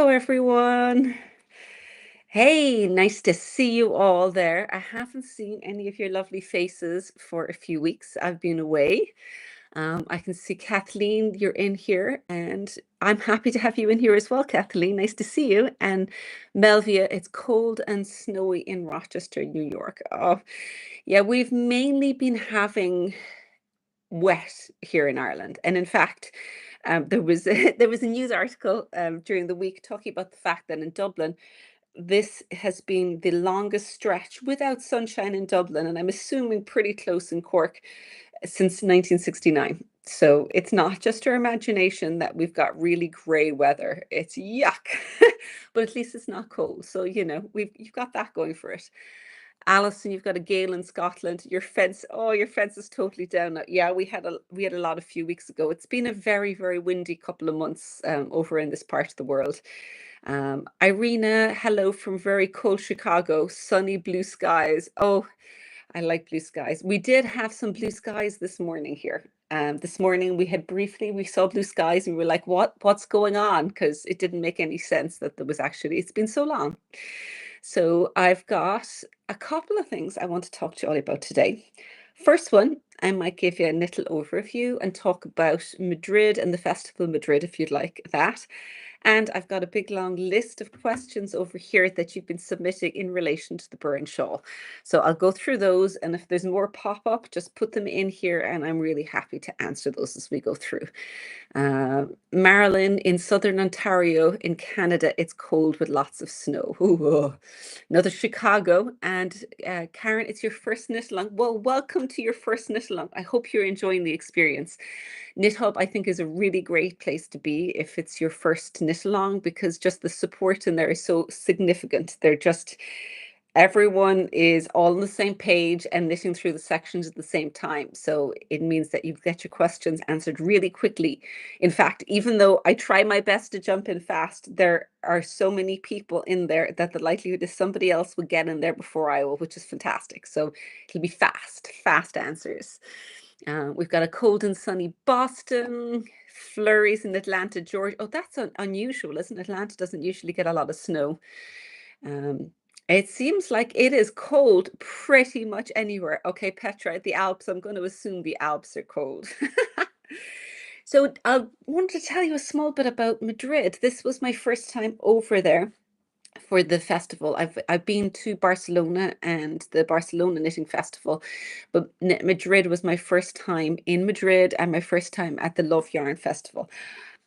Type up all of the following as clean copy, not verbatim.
Hello, everyone. Hey, nice to see you all there. I haven't seen any of your lovely faces for a few weeks. I've been away. I can see Kathleen, you're in here, and I'm happy to have you in here as well, Kathleen. Nice to see you. And Melvia, it's cold and snowy in Rochester, New York. Oh, yeah, we've mainly been having wet here in Ireland. And in fact, there was there was a news article during the week talking about the fact that in Dublin, this has been the longest stretch without sunshine in Dublin, and I'm assuming pretty close in Cork since 1969. So it's not just our imagination that we've got really grey weather. It's yuck, but at least it's not cold. So you've got that going for it. Alison, you've got a gale in Scotland. Your fence is totally down now. Yeah, we had a lot a few weeks ago. It's been a very, very windy couple of months over in this part of the world. Irina, hello from very cold Chicago. Sunny blue skies. Oh, I like blue skies. We did have some blue skies this morning here. This morning we saw blue skies and we were like, what's going on? Because it didn't make any sense that it's been so long. So I've got a couple of things I want to talk to you all about today. First one, I might give you a little overview and talk about Madrid and the Festival of Madrid if you'd like that. And I've got a big long list of questions over here that you've been submitting in relation to the Burren Shawl. So I'll go through those, and if there's more pop up, just put them in here, and I'm really happy to answer those as we go through. Marilyn, in southern Ontario in Canada, it's cold with lots of snow. Ooh. Another Chicago. And Karen, it's your first knit along. Well, welcome to your first knit along. I hope you're enjoying the experience. Knit Hub, I think, is a really great place to be if it's your first knit along, because just the support in there is so significant. Everyone is all on the same page and knitting through the sections at the same time. So it means that you get your questions answered really quickly. In fact, even though I try my best to jump in fast, there are so many people in there that the likelihood is somebody else will get in there before I will, which is fantastic. So it'll be fast answers. We've got a cold and sunny Boston, flurries in Atlanta, Georgia. Oh, that's unusual, isn't it? Atlanta doesn't usually get a lot of snow. It seems like it is cold pretty much anywhere. Okay, Petra, the Alps, I'm going to assume the Alps are cold. So I wanted to tell you a small bit about Madrid. This was my first time over there for the festival. I've been to Barcelona and the Barcelona Knitting Festival, but Madrid was my first time in Madrid and my first time at the Love Yarn Festival.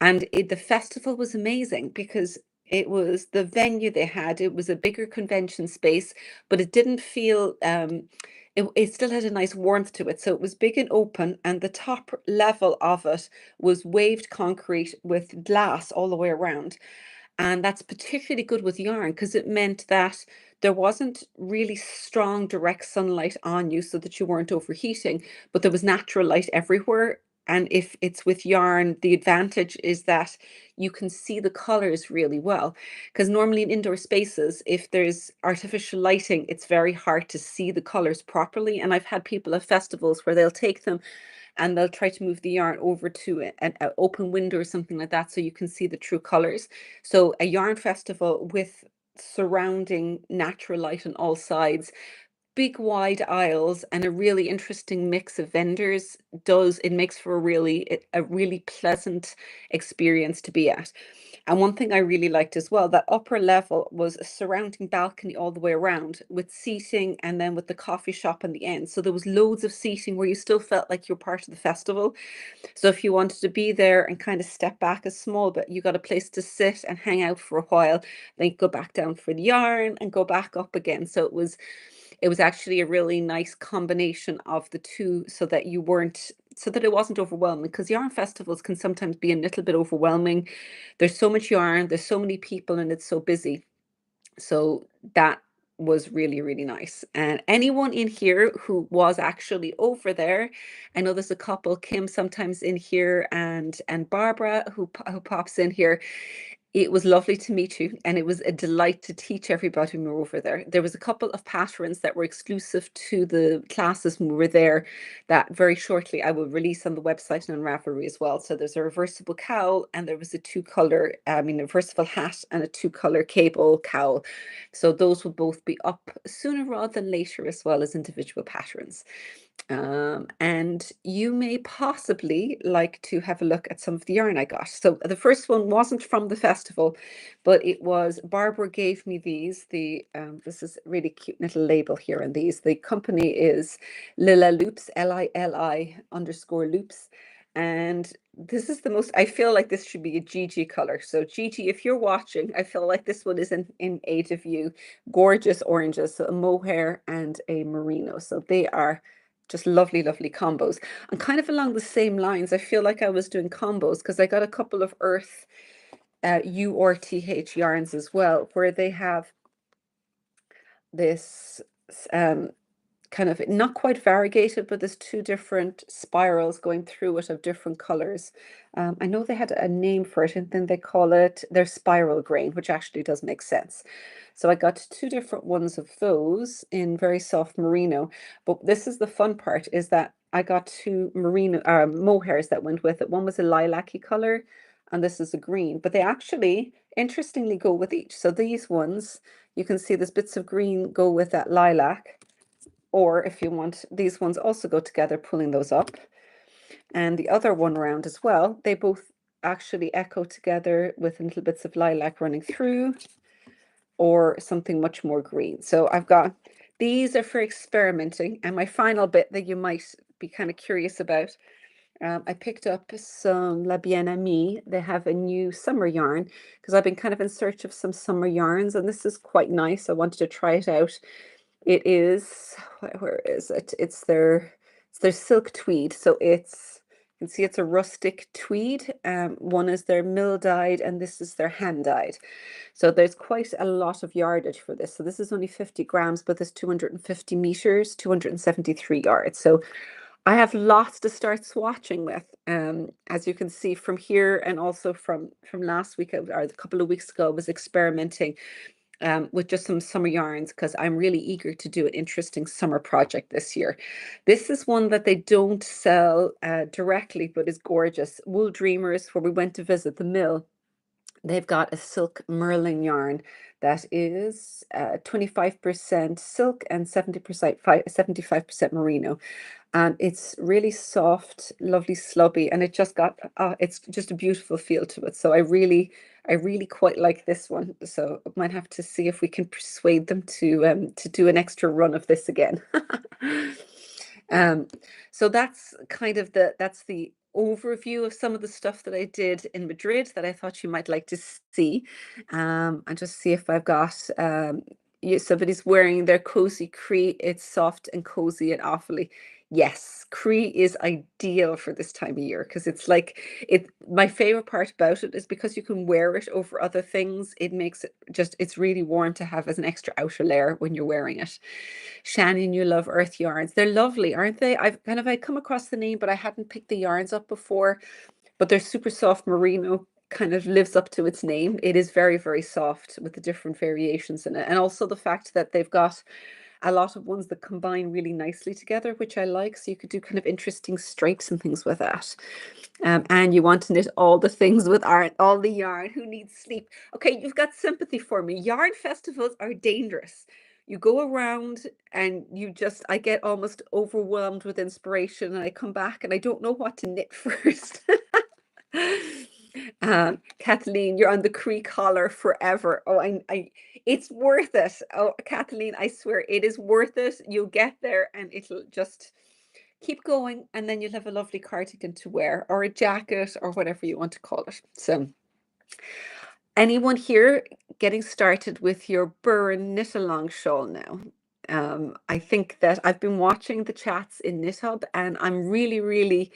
And the festival was amazing because it was the venue they had. It was a bigger convention space, but it didn't feel, it still had a nice warmth to it. So it was big and open, and the top level of it was waved concrete with glass all the way around. And that's particularly good with yarn because it meant that there wasn't really strong direct sunlight on you so that you weren't overheating, but there was natural light everywhere. And if it's with yarn, the advantage is that you can see the colors really well. Because normally in indoor spaces, if there's artificial lighting, it's very hard to see the colors properly. And I've had people at festivals where they'll take them and they'll try to move the yarn over to an open window or something like that so you can see the true colors. So a yarn festival with surrounding natural light on all sides, big wide aisles, and a really interesting mix of vendors it makes for a really pleasant experience to be at. And one thing I really liked as well, that upper level was a surrounding balcony all the way around with seating and then with the coffee shop on the end. So there was loads of seating where you still felt like you're part of the festival. So if you wanted to be there and kind of step back a small bit, you got a place to sit and hang out for a while, then go back down for the yarn and go back up again. So it was actually a really nice combination of the two so that it wasn't overwhelming, because yarn festivals can sometimes be a little bit overwhelming. There's so much yarn, there's so many people, and it's so busy. So that was really, really nice. And anyone in here who was actually over there, I know there's a couple, Kim sometimes in here and Barbara who pops in here. It was lovely to meet you, and it was a delight to teach everybody when we were over there. There was a couple of patterns that were exclusive to the classes when we were there that very shortly I will release on the website and on Ravelry as well. So there's a reversible cowl, and there was a two-color, a reversible hat and a two-color cable cowl. So those will both be up sooner rather than later, as well as individual patterns. And you may possibly like to have a look at some of the yarn I got. So the first one wasn't from the festival, but it was, Barbara gave me these. This is a really cute little label here on these. The company is Lila Loops, Lili_loops. And this is the most, I feel like this should be a Gigi color. So Gigi, if you're watching, I feel like this one is in eight of you. Gorgeous oranges, so a mohair and a merino. So they are just lovely, lovely combos. And kind of along the same lines, I feel like I was doing combos because I got a couple of Earth URTH yarns as well, where they have this kind of not quite variegated, but there's two different spirals going through it of different colors. I know they had a name for it, and then they call it their spiral grain, which actually does make sense. So I got two different ones of those in very soft merino. But this is the fun part, is that I got two merino mohairs that went with it. One was a lilac-y color, and this is a green. But they actually, interestingly, go with each. So these ones, you can see there's bits of green go with that lilac. Or if you want, these ones also go together, pulling those up. And the other one round as well, they both actually echo together with little bits of lilac running through, or something much more green. So I've got, these are for experimenting. And my final bit that you might be kind of curious about, I picked up some La Bien Amie. They have a new summer yarn, because I've been kind of in search of some summer yarns, and this is quite nice. I wanted to try it out. It is, where is it? It's their silk tweed. So it's, you can see it's a rustic tweed. One is their mill dyed, and this is their hand dyed. So there's quite a lot of yardage for this. So this is only 50 grams, but there's 250 meters, 273 yards. So I have lots to start swatching with. As you can see from here, and also from last week, or a couple of weeks ago, I was experimenting with just some summer yarns, because I'm really eager to do an interesting summer project this year. This is one that they don't sell directly, but is gorgeous. Wool Dreamers, where we went to visit the mill, they've got a silk merlin yarn that is 25% silk and 75% merino. And it's really soft, lovely, slubby, and it just got, it's just a beautiful feel to it. So I really quite like this one. So I might have to see if we can persuade them to do an extra run of this again. So that's kind of that's the overview of some of the stuff that I did in Madrid that I thought you might like to see. And just see if I've got somebody's wearing their cozy Cree. It's soft and cozy and awfully. Yes, Cree is ideal for this time of year, because it's like, my favorite part about it is because you can wear it over other things. It makes it just, it's really warm to have as an extra outer layer when you're wearing it. Shannon, you love earth yarns. They're lovely, aren't they? I come across the name, but I hadn't picked the yarns up before. But they're super soft merino, kind of lives up to its name. It is very, very soft with the different variations in it. And also the fact that they've got a lot of ones that combine really nicely together, which I like. So you could do kind of interesting stripes and things with that. And you want to knit all the things with all the yarn. Who needs sleep? Okay, you've got sympathy for me. Yarn festivals are dangerous. You go around and I get almost overwhelmed with inspiration, and I come back and I don't know what to knit first. Kathleen, you're on the Cree collar forever. Oh, it's worth it. Oh, Kathleen, I swear it is worth it. You'll get there, and it'll just keep going, and then you'll have a lovely cardigan to wear, or a jacket, or whatever you want to call it. So, anyone here getting started with your Burren knit-along shawl now? I think that I've been watching the chats in KnitHub, and I'm really, really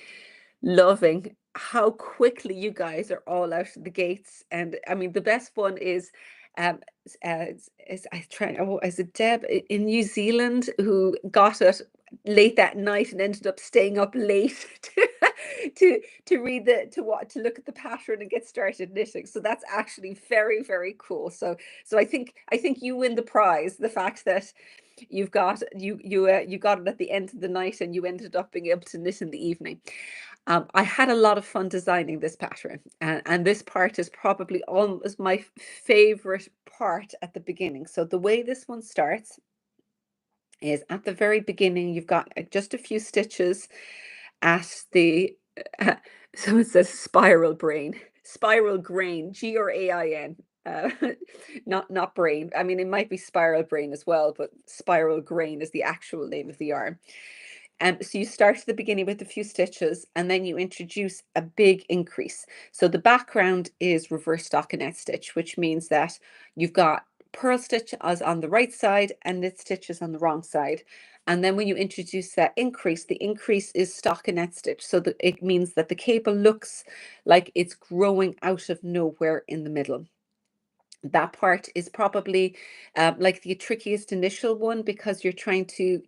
loving how quickly you guys are all out of the gates. And I mean, the best one is is it Deb in New Zealand who got it late that night and ended up staying up late to read the to look at the pattern and get started knitting. So that's actually very, very cool. So I think you win the prize, the fact that you got it at the end of the night and you ended up being able to knit in the evening. I had a lot of fun designing this pattern, and this part is probably almost my favorite part at the beginning. So the way this one starts is at the very beginning, you've got just a few stitches at the, so it says spiral grain, Grain. Uh, not brain. I mean, it might be spiral brain as well, but spiral grain is the actual name of the yarn. So you start at the beginning with a few stitches and then you introduce a big increase. So the background is reverse stockinette stitch, which means that you've got purl stitch as on the right side and knit stitches on the wrong side. And then when you introduce that increase, the increase is stockinette stitch. So that it means that the cable looks like it's growing out of nowhere in the middle. That part is probably like the trickiest initial one because you're trying to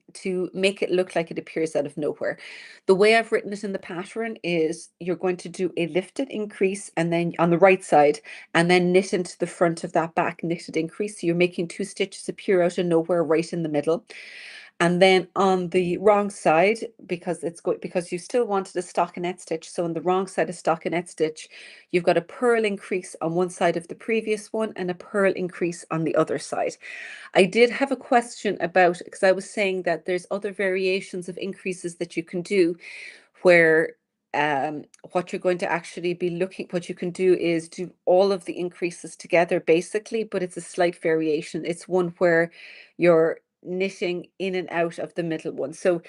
make it look like it appears out of nowhere. The way I've written it in the pattern is you're going to do a lifted increase and then on the right side and then knit into the front of that back knitted increase. So you're making two stitches appear out of nowhere right in the middle. And then on the wrong side, because you still wanted a stockinette stitch, so on the wrong side of stockinette stitch, you've got a purl increase on one side of the previous one and a purl increase on the other side. I did have a question about, because I was saying that there's other variations of increases that you can do where what you're going to actually be what you can do is do all of the increases together basically, but it's a slight variation. It's one where you're knitting in and out of the middle one. So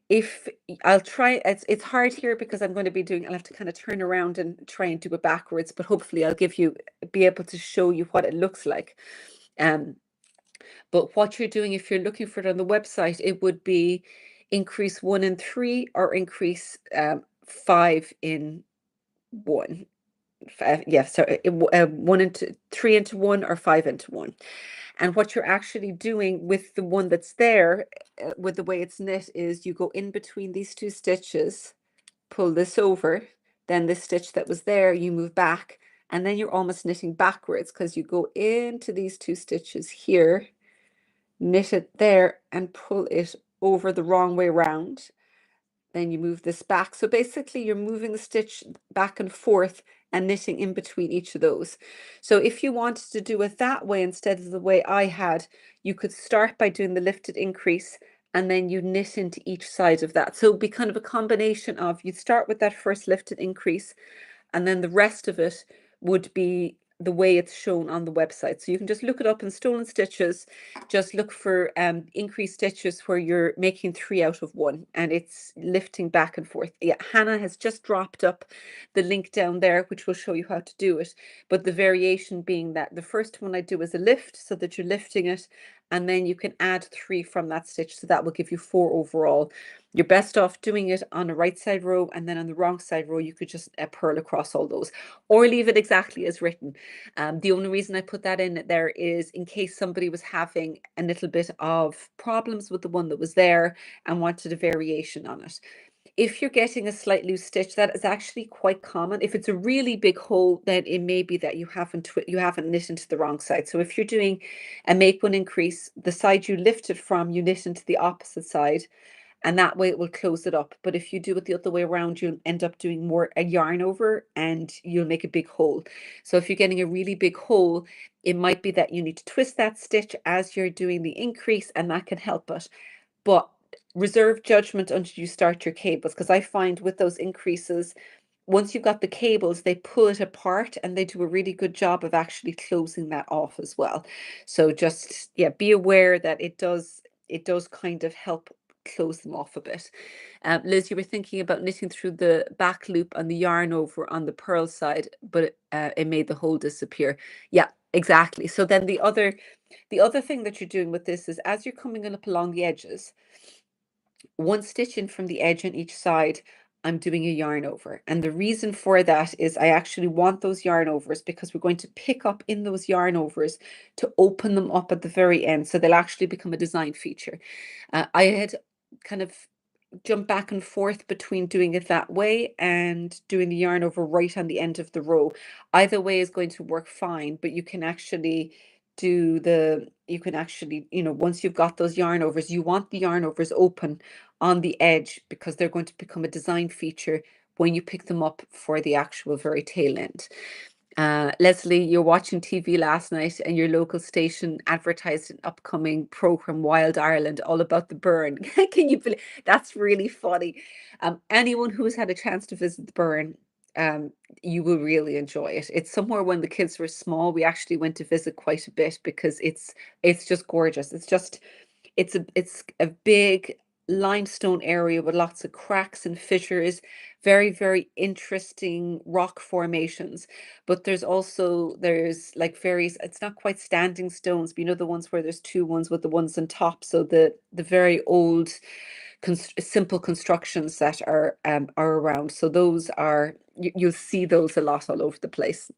if I'll try, it's hard here because I'll have to kind of turn around and try and do it backwards, but hopefully I'll be able to show you what it looks like. But what you're doing, if you're looking for it on the website, it would be increase 1 in 3 or increase 5 in 1. Yeah, so 1 into 3 into 1 or 5 into 1. And what you're actually doing with the one that's there, with the way it's knit, is you go in between these two stitches, pull this over, then this stitch that was there, you move back, and then you're almost knitting backwards because you go into these two stitches here, knit it there, and pull it over the wrong way around. Then you move this back. So basically you're moving the stitch back and forth and knitting in between each of those. So if you wanted to do it that way instead of the way I had, you could start by doing the lifted increase and then you knit into each side of that. So it'd be kind of a combination of you start with that first lifted increase and then the rest of it would be the way it's shown on the website. So you can just look it up in Stolen Stitches, just look for increased stitches where you're making 3 out of 1 and it's lifting back and forth. Yeah, Hannah has just dropped up the link down there, which will show you how to do it. But the variation being that the first one I do is a lift so that you're lifting it and then you can add 3 from that stitch. So that will give you 4 overall. You're best off doing it on a right side row and then on the wrong side row, you could just purl across all those or leave it exactly as written. The only reason I put that in there is in case somebody was having a little bit of problems with the one that was there and wanted a variation on it. If you're getting a slight loose stitch, that is actually quite common. If it's a really big hole, then it may be that you haven't knit into the wrong side. So if you're doing a make one increase, the side you lifted from, you knit into the opposite side and that way it will close it up. But if you do it the other way around, you'll end up doing more a yarn over and you'll make a big hole. So if you're getting a really big hole, it might be that you need to twist that stitch as you're doing the increase and that can help it. But reserve judgment until you start your cables, because I find with those increases, once you've got the cables, they pull it apart and they do a really good job of actually closing that off as well. So just, yeah, be aware that it does kind of help close them off a bit. Liz, you were thinking about knitting through the back loop on the yarn over on the purl side, but it made the hole disappear. Yeah, exactly. So then the other thing that you're doing with this is as you're coming up along the edges, one stitch in from the edge on each side, I'm doing a yarn over. And the reason for that is I actually want those yarn overs because we're going to pick up in those yarn overs to open them up at the very end. So they'll actually become a design feature. I had kind of jump back and forth between doing it that way and doing the yarn over right on the end of the row. Either way is going to work fine, but you can actually once you've got those yarn overs, you want the yarn overs open on the edge because they're going to become a design feature when you pick them up for the actual very tail end. Leslie, you're watching TV last night and your local station advertised an upcoming program, Wild Ireland, all about the Burren. Can you believe that's really funny? Anyone who has had a chance to visit the Burren, you will really enjoy it. It's somewhere when the kids were small. We actually went to visit quite a bit because it's just gorgeous. It's a big limestone area with lots of cracks and fissures, very, very interesting rock formations. But there's like various, it's not quite standing stones, but you know the ones where there's two ones with the ones on top. So the very old simple constructions that are around. So those you'll see those a lot all over the place.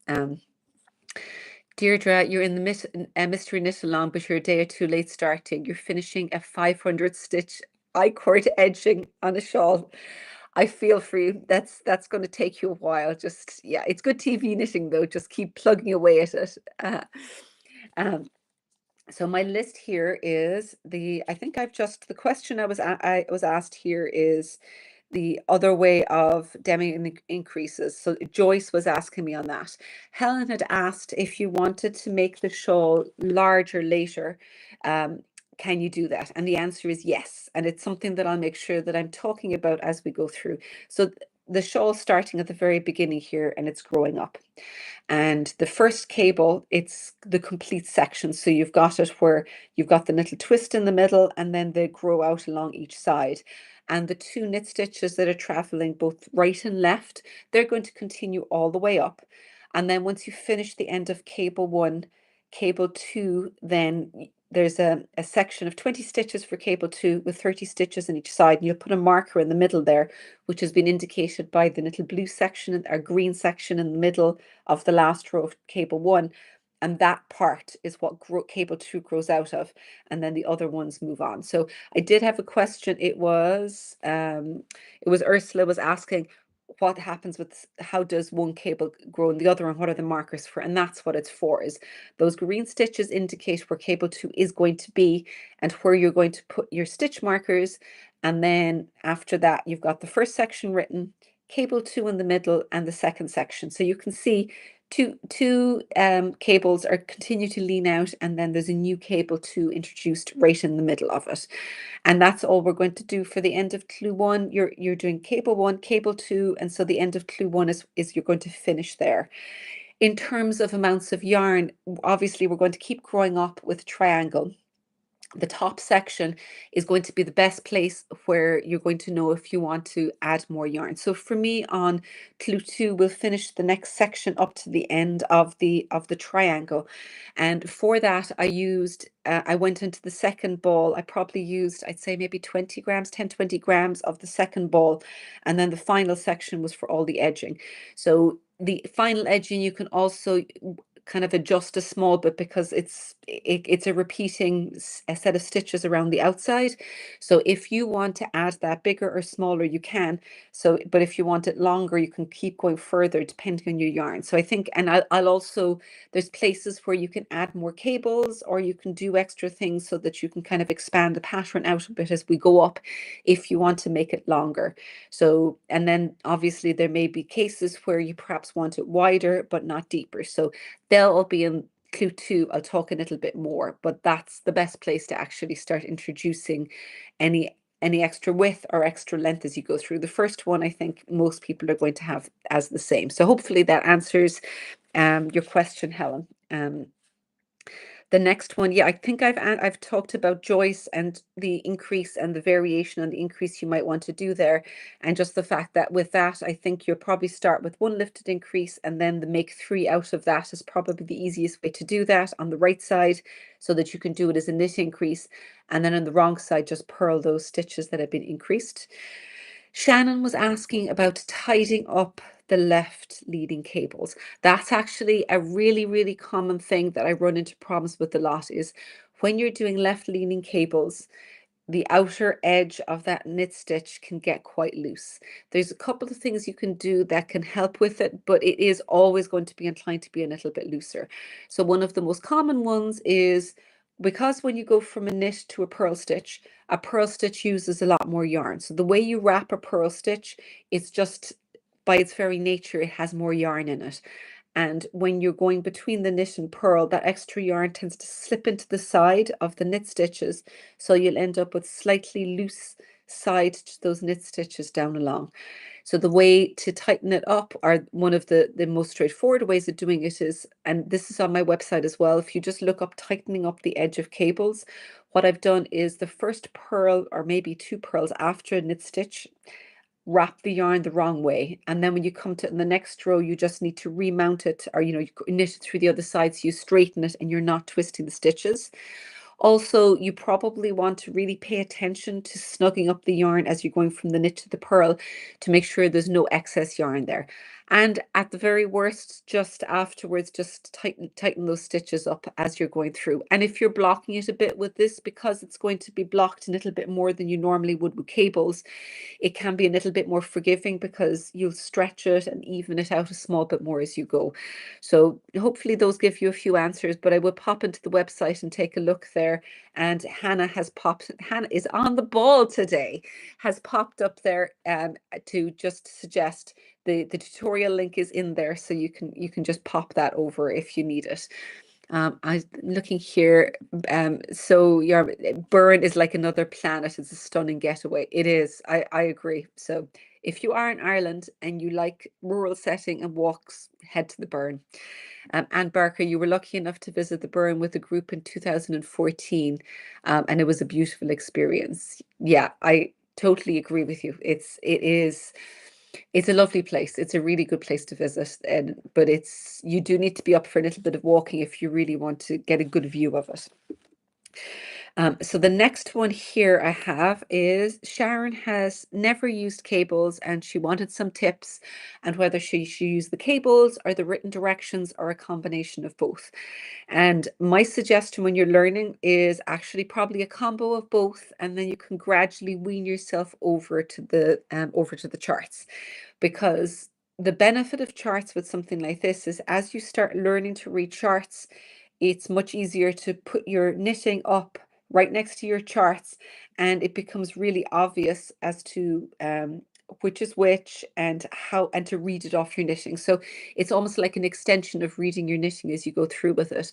Deirdre, you're in the mystery knit along, but you're a day or two late starting. You're finishing a 500 stitch I-cord edging on a shawl. I feel for you. That's going to take you a while. Just yeah, it's good TV knitting though. Just keep plugging away at it. Um, so my list here is I think the question I was asked here is the other way of demi increases. So Joyce was asking me on that. Helen had asked if you wanted to make the shawl larger later. Can you do that? And the answer is yes. And it's something that I'll make sure that I'm talking about as we go through. So the shawl starting at the very beginning here and it's growing up. And the first cable, it's the complete section. So you've got it where you've got the little twist in the middle and then they grow out along each side. And the two knit stitches that are traveling both right and left, they're going to continue all the way up. And then once you finish the end of cable 1, cable 2, then there's a section of 20 stitches for cable 2 with 30 stitches on each side. And you'll put a marker in the middle there, which has been indicated by the little blue section or green section in the middle of the last row of cable 1. And that part is what cable 2 grows out of. And then the other ones move on. So I did have a question. It was Ursula was asking what happens with how does one cable grow and the other and what are the markers for, and that's what it's for. Is those green stitches indicate where cable 2 is going to be and where you're going to put your stitch markers. And then after that you've got the first section written, cable 2 in the middle, and the second section. So you can see two cables are continue to lean out, and then there's a new cable 2 introduced right in the middle of it. And that's all we're going to do for the end of clue 1. You're doing cable 1, cable 2, and so the end of clue 1 is you're going to finish there. In terms of amounts of yarn, obviously we're going to keep growing up with triangle. The top section is going to be the best place where you're going to know if you want to add more yarn. So for me on clue 2, we'll finish the next section up to the end of the triangle. And for that I went into the second ball. I probably used, I'd say maybe 20 grams, 10, 20 grams of the second ball. And then the final section was for all the edging. So the final edging, you can also kind of adjust a small bit because it's a repeating a set of stitches around the outside. So if you want to add that bigger or smaller, you can. So, but if you want it longer, you can keep going further depending on your yarn. So I think, and I'll also, there's places where you can add more cables or you can do extra things so that you can kind of expand the pattern out a bit as we go up if you want to make it longer. So, and then obviously there may be cases where you perhaps want it wider but not deeper. So they'll all be in clue 2. I'll talk a little bit more, but that's the best place to actually start introducing any extra width or extra length as you go through. The first one, I think most people are going to have as the same. So hopefully that answers your question, Helen. The next one, yeah, I think I've talked about Joyce and the increase and the variation and the increase you might want to do there. And just the fact that with that, I think you'll probably start with one lifted increase and then the make 3 out of that is probably the easiest way to do that on the right side so that you can do it as a knit increase. And then on the wrong side, just purl those stitches that have been increased. Shannon was asking about tidying up the left leading cables. That's actually a really, really common thing that I run into problems with a lot is when you're doing left leaning cables, the outer edge of that knit stitch can get quite loose. There's a couple of things you can do that can help with it, but it is always going to be inclined to be a little bit looser. So one of the most common ones is because when you go from a knit to a pearl stitch uses a lot more yarn. So the way you wrap a pearl stitch, it's just by its very nature, it has more yarn in it. And when you're going between the knit and purl, that extra yarn tends to slip into the side of the knit stitches. So you'll end up with slightly loose side to those knit stitches down along. So the way to tighten it up, or one of the most straightforward ways of doing it is, and this is on my website as well, if you just look up tightening up the edge of cables, what I've done is the first purl or maybe two purls after a knit stitch, wrap the yarn the wrong way, and then when you come to in the next row you just need to remount it, or you knit it through the other side so you straighten it and you're not twisting the stitches. Also, you probably want to really pay attention to snugging up the yarn as you're going from the knit to the purl to make sure there's no excess yarn there. And at the very worst, just afterwards, just tighten those stitches up as you're going through. And if you're blocking it a bit with this, because it's going to be blocked a little bit more than you normally would with cables, it can be a little bit more forgiving because you'll stretch it and even it out a small bit more as you go. So hopefully those give you a few answers, but I will pop into the website and take a look there. And Hannah is on the ball today, has popped up there to just suggest the tutorial link is in there, so you can just pop that over if you need it. I'm looking here. So your Burren is like another planet. It's a stunning getaway. It is. I agree. So if you are in Ireland and you like rural setting and walks, head to the Burren. Anne Barker, you were lucky enough to visit the Burren with a group in 2014, and it was a beautiful experience. Yeah, I totally agree with you. It's a lovely place. It's a really good place to visit, but you do need to be up for a little bit of walking if you really want to get a good view of it. So the next one here I have is Sharon has never used cables and she wanted some tips and whether she should use the cables or the written directions or a combination of both. And my suggestion when you're learning is actually probably a combo of both, and then you can gradually wean yourself over to the charts, because the benefit of charts with something like this is as you start learning to read charts, it's much easier to put your knitting up right next to your charts, and it becomes really obvious as to which is which and how, and to read it off your knitting. So it's almost like an extension of reading your knitting as you go through with it.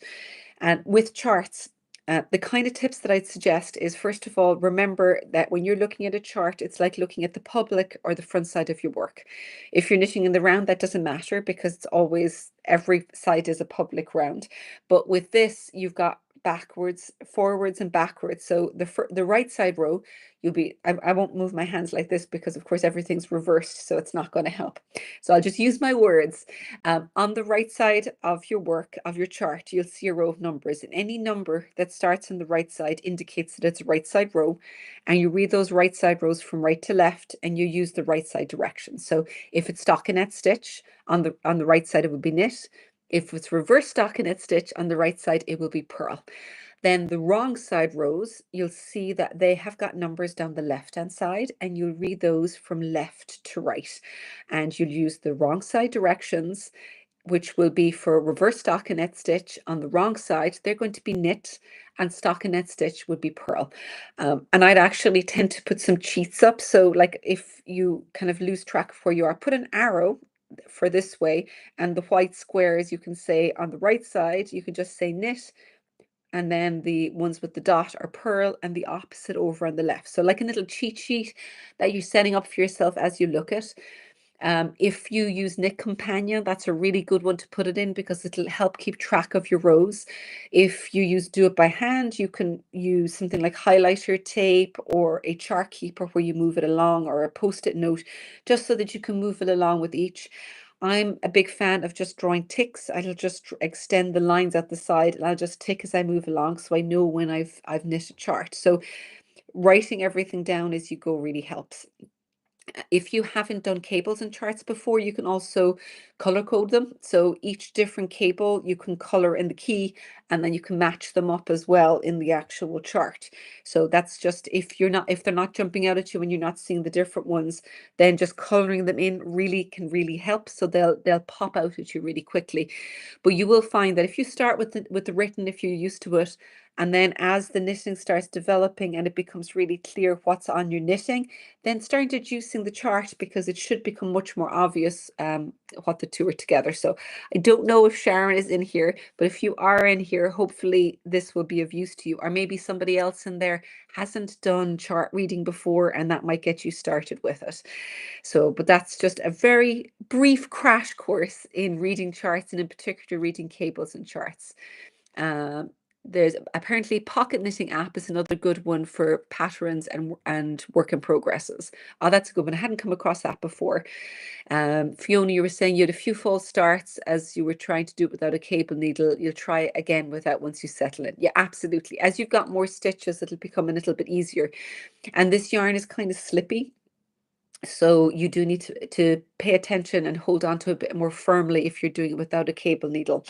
And with charts, the kind of tips that I'd suggest is, first of all, remember that when you're looking at a chart, it's like looking at the public or the front side of your work. If you're knitting in the round, that doesn't matter because it's always, every side is a public round. But with this, you've got backwards, forwards, and backwards. So the right side row, I won't move my hands like this because, of course, everything's reversed, so it's not going to help. So I'll just use my words. On the right side of your work, of your chart, you'll see a row of numbers, and any number that starts on the right side indicates that it's a right side row, and you read those right side rows from right to left, and you use the right side direction. So if it's stockinette stitch, on the right side, it would be knit. If it's reverse stockinette stitch, on the right side, it will be purl. Then the wrong side rows, you'll see that they have got numbers down the left-hand side, and you'll read those from left to right. And you'll use the wrong side directions, which will be for reverse stockinette stitch on the wrong side. They're going to be knit, and stockinette stitch would be purl. And I'd actually tend to put some cheats up. So like if you kind of lose track of where you are, put an arrow for this way, and the white squares you can say on the right side, you can just say knit, and then the ones with the dot are purl, and the opposite over on the left. So like a little cheat sheet that you're setting up for yourself as you look at. If you use Knit Companion, that's a really good one to put it in because it'll help keep track of your rows. If you do it by hand, you can use something like highlighter tape or a chart keeper where you move it along, or a post-it note, just so that you can move it along with each. I'm a big fan of just drawing ticks. I'll just extend the lines at the side, and I'll just tick as I move along, so I know when I've knit a chart. So writing everything down as you go really helps. If you haven't done cables and charts before, you can also color code them. So each different cable you can color in the key, and then you can match them up as well in the actual chart. So that's just if they're not jumping out at you and you're not seeing the different ones, then just coloring them in can really help. So they'll pop out at you really quickly. But you will find that if you start with the written, if you're used to it, and then as the knitting starts developing and it becomes really clear what's on your knitting, then start introducing the chart, because it should become much more obvious what the two are together. So I don't know if Sharon is in here, but if you are in here, hopefully this will be of use to you. Or maybe somebody else in there hasn't done chart reading before, and that might get you started with it. So, but that's just a very brief crash course in reading charts, and in particular reading cables and charts. Um, there's apparently Pocket Knitting app is another good one for patterns and work in progresses. Oh, that's a good one. I hadn't come across that before. Fiona, you were saying you had a few false starts as you were trying to do it without a cable needle. You'll try again with that once you settle it. Yeah, absolutely. As you've got more stitches, it'll become a little bit easier. And this yarn is kind of slippy. So you do need to pay attention and hold on to it a bit more firmly if you're doing it without a cable needle.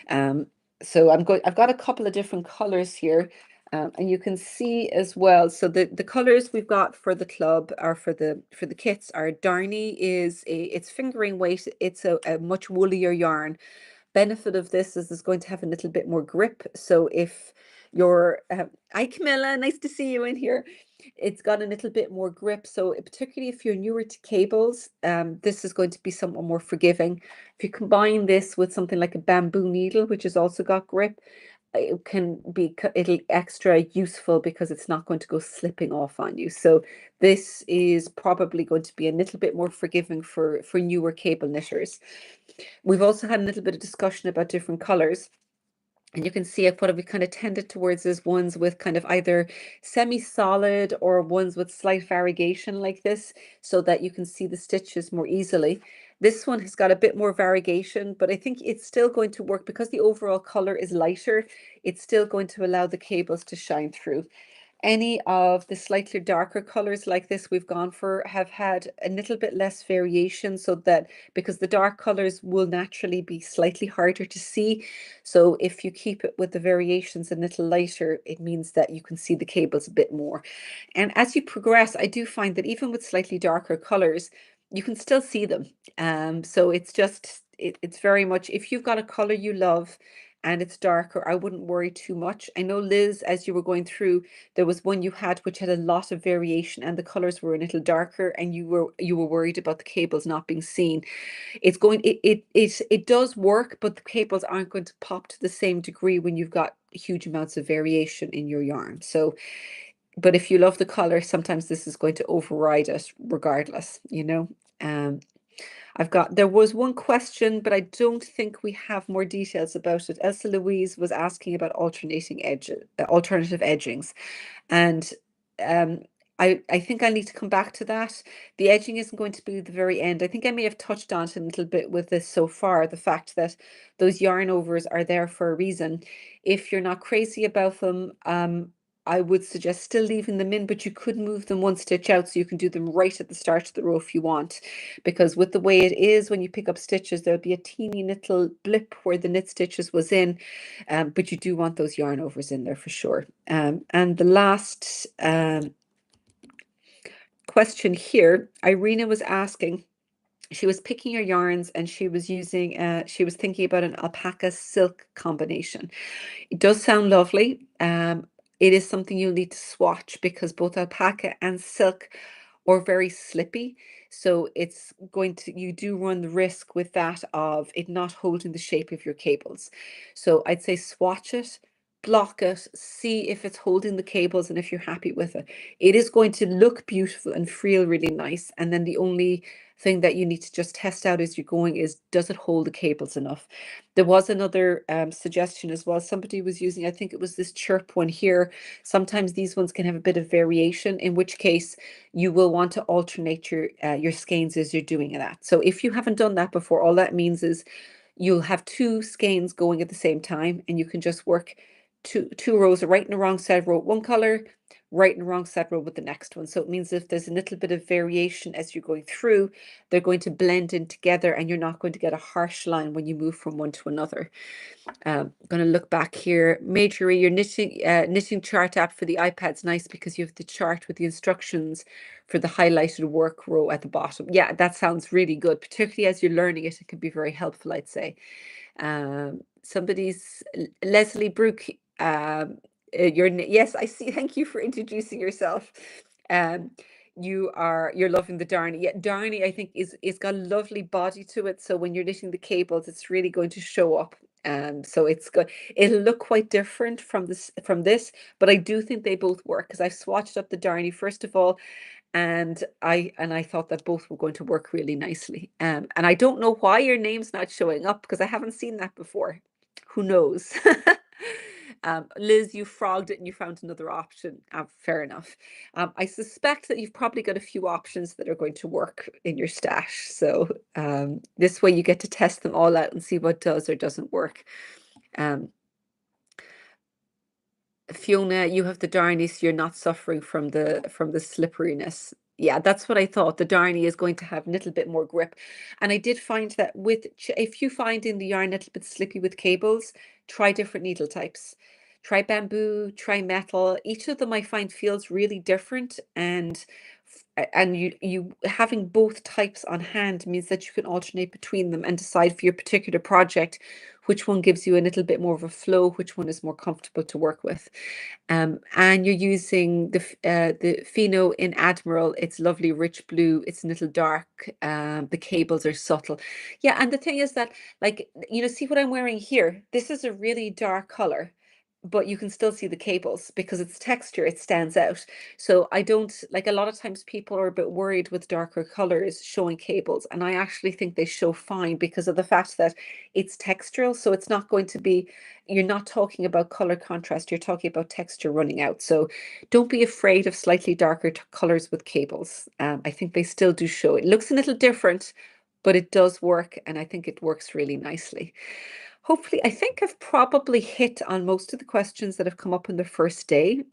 Um, so I've got a couple of different colors here, and you can see as well. So the colors we've got for the club or for the kits are Darny it's fingering weight. It's a much woollier yarn. Benefit of this is it's going to have a little bit more grip. So if you're, hi Camilla, nice to see you in here. It's got a little bit more grip. So particularly if you're newer to cables, this is going to be somewhat more forgiving. If you combine this with something like a bamboo needle, which has also got grip, it can be it'll extra useful because it's not going to go slipping off on you. So this is probably going to be a little bit more forgiving for newer cable knitters. We've also had a little bit of discussion about different colors. And you can see what we kind of tended towards is ones with kind of either semi-solid or ones with slight variegation like this, so that you can see the stitches more easily. This one has got a bit more variegation, but I think it's still going to work because the overall color is lighter. It's still going to allow the cables to shine through. Any of the slightly darker colors like this we've gone for have had a little bit less variation, so that because the dark colors will naturally be slightly harder to see. So if you keep it with the variations a little lighter, it means that you can see the cables a bit more. And as you progress, I do find that even with slightly darker colors, you can still see them. So it's just, it's very much, if you've got a color you love and it's darker, I wouldn't worry too much. I know, Liz, as you were going through, there was one you had which had a lot of variation and the colors were a little darker, and you were worried about the cables not being seen. It does work, but the cables aren't going to pop to the same degree when you've got huge amounts of variation in your yarn. So, but if you love the color, sometimes this is going to override it regardless, you know. Um, there was one question, but I don't think we have more details about it. Elsa Louise was asking about alternative edgings. And um, I think I need to come back to that. The edging isn't going to be the very end. I think I may have touched on it a little bit with this so far, the fact that those yarn overs are there for a reason. If you're not crazy about them, I would suggest still leaving them in, but you could move them one stitch out, so you can do them right at the start of the row if you want. Because with the way it is, when you pick up stitches, there'll be a teeny little blip where the knit stitches was in, but you do want those yarn overs in there for sure. And the last question here, Irina was asking, she was picking her yarns and she was thinking about an alpaca silk combination. It does sound lovely. It is something you'll need to swatch, because both alpaca and silk are very slippy. So you do run the risk with that of it not holding the shape of your cables. So I'd say swatch it, block it, see if it's holding the cables and if you're happy with it. It is going to look beautiful and feel really nice. And then the only thing that you need to just test out as you're going is, does it hold the cables enough? There was another suggestion as well. Somebody was using, I think it was this chirp one here. Sometimes these ones can have a bit of variation, in which case you will want to alternate your skeins as you're doing that. So if you haven't done that before, all that means is you'll have two skeins going at the same time, and you can just work two rows, a right and a wrong side row with one color, right and wrong side row with the next one. So it means if there's a little bit of variation as you're going through, they're going to blend in together and you're not going to get a harsh line when you move from one to another. I'm going to look back here. Majorie, your knitting chart app for the iPad's nice because you have the chart with the instructions for the highlighted work row at the bottom. Yeah, that sounds really good, particularly as you're learning it. It can be very helpful, I'd say. Somebody's Leslie Brooke. Yes, I see. Thank you for introducing yourself. Um, you're loving the darny. Yeah, darny I think is got a lovely body to it. So when you're knitting the cables, it's really going to show up. So it's good. It'll look quite different from this, but I do think they both work because I've swatched up the darny first of all, and I thought that both were going to work really nicely. And I don't know why your name's not showing up because I haven't seen that before. Who knows? Liz, you frogged it and you found another option. Fair enough. I suspect that you've probably got a few options that are going to work in your stash. So this way you get to test them all out and see what does or doesn't work. Fiona, you have the darny, so you're not suffering from the slipperiness. Yeah, that's what I thought. The darny is going to have a little bit more grip. And I did find that if you find in the yarn a little bit slippy with cables, try different needle types. Try bamboo, try metal. Each of them I find feels really different. And you having both types on hand means that you can alternate between them and decide for your particular project which one gives you a little bit more of a flow, which one is more comfortable to work with. And you're using the Fino in Admiral. It's lovely rich blue. It's a little dark. The cables are subtle. Yeah, and the thing is that, like, see what I'm wearing here? This is a really dark color, but you can still see the cables because it's texture, it stands out. So I don't like, a lot of times people are a bit worried with darker colors showing cables, and I actually think they show fine because of the fact that it's textural. So it's not going to be, you're not talking about color contrast, you're talking about texture running out. So don't be afraid of slightly darker colors with cables. I think they still do show. It looks a little different, but it does work, and I think it works really nicely. Hopefully, I think I've probably hit on most of the questions that have come up on the first day.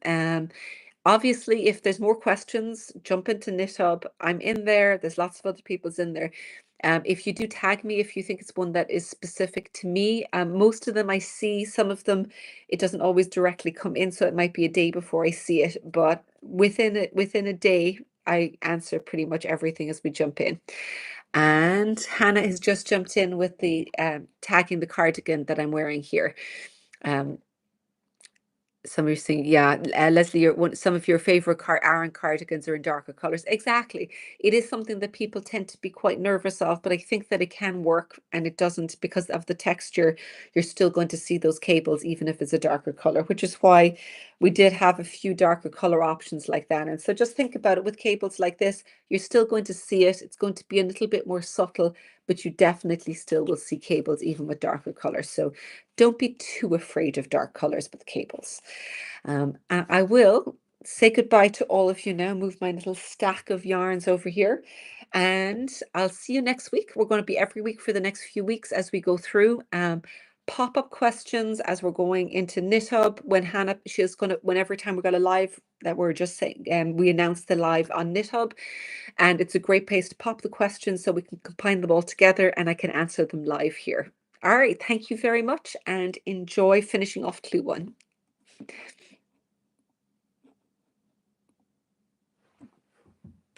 Obviously, if there's more questions, jump into KnitHub. I'm in there. There's lots of other people's in there. If you do tag me, if you think it's one that is specific to me, most of them I see, some of them, it doesn't always directly come in, so it might be a day before I see it. But within a day, I answer pretty much everything as we jump in. And Hannah has just jumped in with the tagging the cardigan that I'm wearing here. Some are saying, yeah, Leslie, some of your favorite Aran cardigans are in darker colors. Exactly. It is something that people tend to be quite nervous of, but I think that it can work, and it doesn't because of the texture. You're still going to see those cables, even if it's a darker color, which is why we did have a few darker color options like that. And so just think about it with cables like this, you're still going to see it. It's going to be a little bit more subtle, but you definitely still will see cables even with darker colors. So don't be too afraid of dark colors with cables. I will say goodbye to all of you now, move my little stack of yarns over here, and I'll see you next week. We're going to be every week for the next few weeks as we go through. Pop-up questions as we're going into KnitHub. When Hannah, she's going to, whenever time we're going to live, that we're just saying, we announced the live on KnitHub, and it's a great place to pop the questions so we can combine them all together and I can answer them live here. All right, thank you very much and enjoy finishing off Clue 1.